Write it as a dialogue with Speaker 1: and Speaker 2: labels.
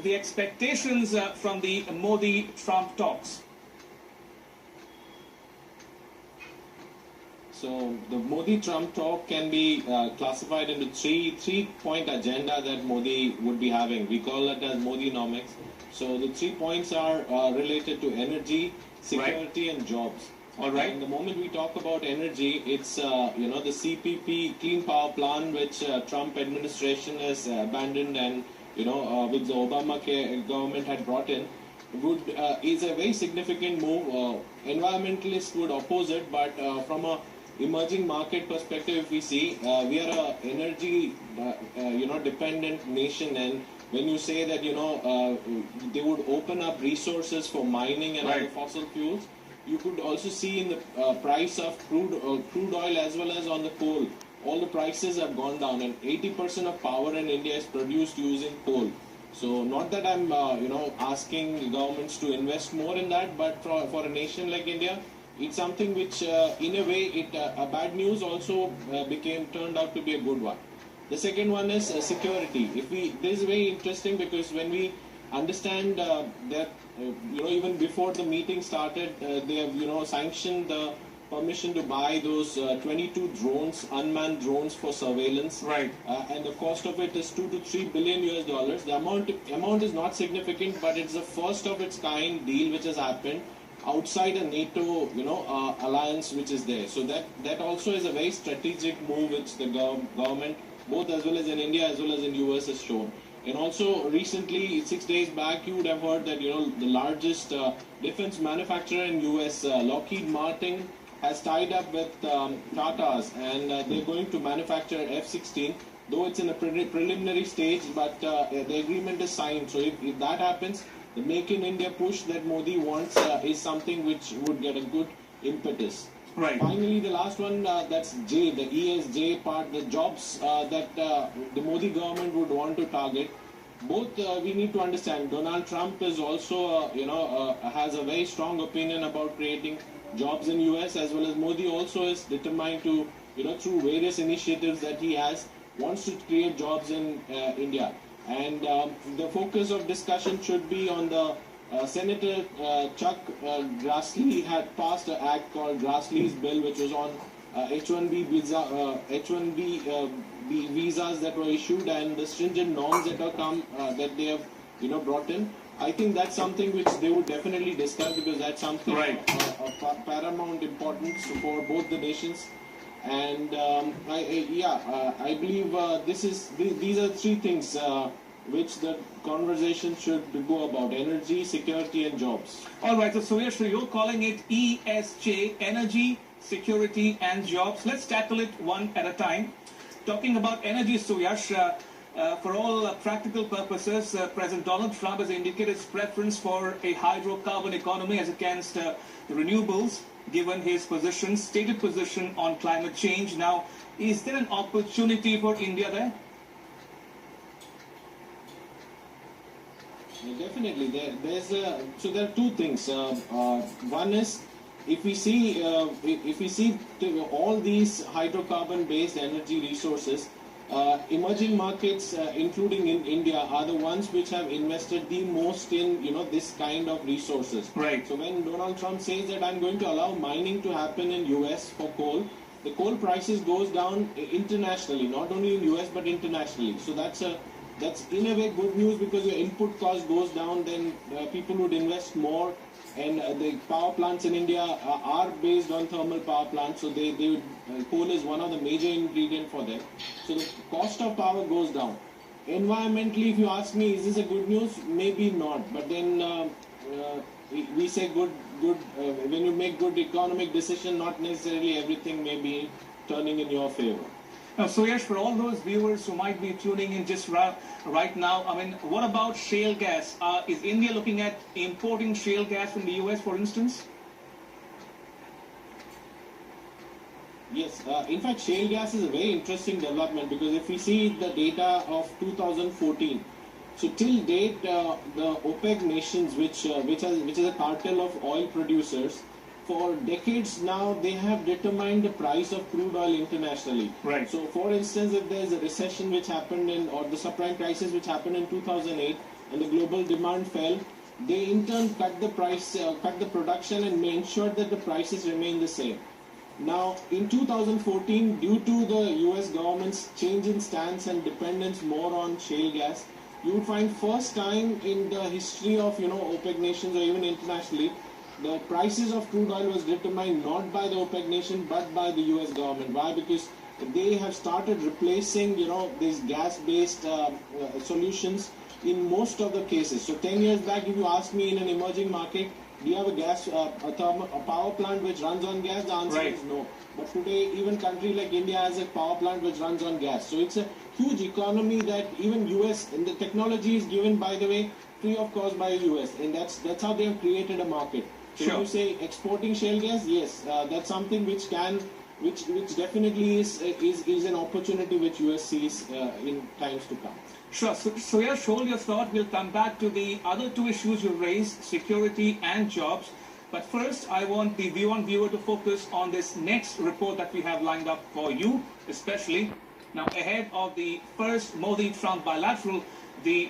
Speaker 1: the expectations from the Modi-Trump talks?
Speaker 2: So the Modi-Trump talk can be classified into three-point agenda that Modi would be having. We call it as Modinomics. So the 3 points are related to energy, security, and jobs.
Speaker 1: All right.
Speaker 2: And the moment we talk about energy, it's the CPP Clean Power Plan, which Trump administration has abandoned, and which the Obama government had brought in, is a very significant move. Environmentalists would oppose it, but from a emerging market perspective, if we see, we are a energy dependent nation, and when you say that they would open up resources for mining and other fossil fuels, you could also see in the price of crude oil as well as on the coal. All the prices have gone down, and 80% of power in India is produced using coal. So not that I'm asking governments to invest more in that, but for a nation like India, it's something which in a way a bad news also turned out to be a good one. The second one is security. This is very interesting because when we understand that even before the meeting started, they have sanctioned the permission to buy those 22 drones, unmanned drones for surveillance.
Speaker 1: Right.
Speaker 2: And the cost of it is $2 to $3 billion US. The amount is not significant, but it's the first of its kind deal which has happened outside a NATO alliance which is there. So that also is a very strategic move which the government, both as well as in India as well as in US, has shown. And also recently, 6 days back, you would have heard that the largest defense manufacturer in US, Lockheed Martin, has tied up with Tata's, and they're going to manufacture F-16, though it's in a preliminary stage, but the agreement is signed. So if that happens, the Make in India push that Modi wants is something which would get a good impetus.
Speaker 1: Right.
Speaker 2: Finally, the last one, that's J, the ESJ part, the jobs that the Modi government would want to target. Both we need to understand. Donald Trump is also, has a very strong opinion about creating jobs in US, as well as Modi also is determined to, through various initiatives that he has, wants to create jobs in India. And the focus of discussion should be on the Senator Chuck Grassley had passed an act called Grassley's Bill, which was on H-1B visas that were issued and the stringent norms that that they have brought in. I think that's something which they would definitely discuss, because that's something of paramount importance for both the nations. And I believe these are three things which the conversation should go about: energy, security, and jobs.
Speaker 1: All right, so Suyash, so you're calling it ESJ, energy, security, and jobs. Let's tackle it one at a time. Talking about energy, Suyash, for all practical purposes, President Donald Trump has indicated his preference for a hydrocarbon economy as against the renewables, given his stated position on climate change. Now, is there an opportunity for India there?
Speaker 2: Definitely. So there are two things. One is, if we see all these hydrocarbon-based energy resources, emerging markets, including in India, are the ones which have invested the most in this kind of resources.
Speaker 1: Right.
Speaker 2: So when Donald Trump says that I'm going to allow mining to happen in US for coal, the coal prices goes down internationally, not only in US but internationally. So that's in a way good news, because your input cost goes down, then people would invest more. And the power plants in India are based on thermal power plants, so coal is one of the major ingredients for them. So the cost of power goes down. Environmentally, if you ask me, is this a good news? Maybe not. But then we say good. When you make good economic decision, not necessarily everything may be turning in your favor.
Speaker 1: Now, Suyash, for all those viewers who might be tuning in just right now, I mean, what about shale gas? Is India looking at importing shale gas from the US, for instance?
Speaker 2: Yes. In fact, shale gas is a very interesting development, because if we see the data of 2014, so till date, the OPEC nations, which is a cartel of oil producers, for decades now, they have determined the price of crude oil internationally.
Speaker 1: Right.
Speaker 2: So, for instance, if there is a recession which happened or the subprime crisis which happened in 2008, and the global demand fell, they in turn cut the production and ensured that the prices remain the same. Now, in 2014, due to the US government's change in stance and dependence more on shale gas, you would find first time in the history of OPEC nations or even internationally, the prices of crude oil was determined not by the OPEC nation but by the US government. Why? Because they have started replacing these gas-based solutions in most of the cases. So 10 years back, if you ask me in an emerging market, do you have a power plant which runs on gas? The answer is no. But today, even country like India has a power plant which runs on gas. So it's a huge economy that even US, and the technology is given, by the way, free of cost by US, and that's how they have created a market. So when you say exporting shale gas, yes, that's something which definitely is an opportunity which US sees in times to come.
Speaker 1: Sure. So yeah, hold your thought. We'll come back to the other two issues you raised, security and jobs. But first, I want the viewer to focus on this next report that we have lined up for you, especially now ahead of the first Modi-Trump bilateral. The